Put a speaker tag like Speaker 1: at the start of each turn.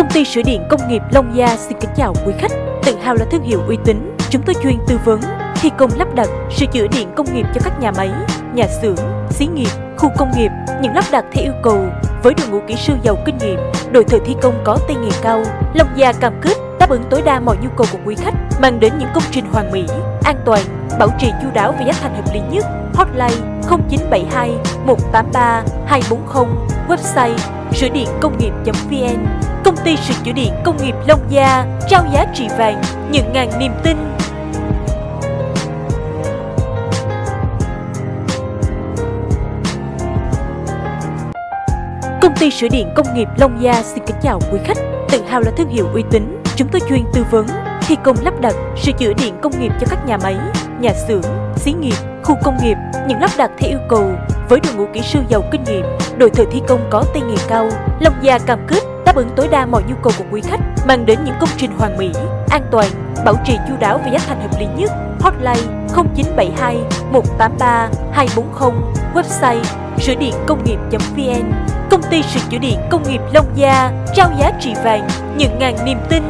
Speaker 1: Công ty sữa điện công nghiệp Long Gia xin kính chào quý khách. Tự hào là thương hiệu uy tín, chúng tôi chuyên tư vấn, thi công lắp đặt, sửa chữa điện công nghiệp cho các nhà máy, nhà xưởng, xí nghiệp, khu công nghiệp, những lắp đặt theo yêu cầu với đội ngũ kỹ sư giàu kinh nghiệm, đội thợ thi công có tay nghề cao. Long Gia cam kết đáp ứng tối đa mọi nhu cầu của quý khách, mang đến những công trình hoàn mỹ, an toàn, bảo trì chu đáo và giá thành hợp lý nhất. Hotline 0972 183 240, website sửa điện công nghiệp.vn. Công ty sửa chữa điện công nghiệp Long Gia trao giá trị vàng, nhận ngàn niềm tin. Công ty sửa điện công nghiệp Long Gia xin kính chào quý khách. Tự hào là thương hiệu uy tín, chúng tôi chuyên tư vấn, thi công lắp đặt, sửa chữa điện công nghiệp cho các nhà máy, nhà xưởng, xí nghiệp, khu công nghiệp, những lắp đặt theo yêu cầu với đội ngũ kỹ sư giàu kinh nghiệm, đội thợ thi công có tay nghề cao. Long Gia cam kết đáp ứng tối đa mọi nhu cầu của quý khách, mang đến những công trình hoàn mỹ, an toàn, bảo trì chu đáo và giá thành hợp lý nhất. Hotline 0972 183 240, website sửa điện công nghiệp.vn. Công ty sửa chữa điện công nghiệp Long Gia trao giá trị vàng, nhận ngàn niềm tin.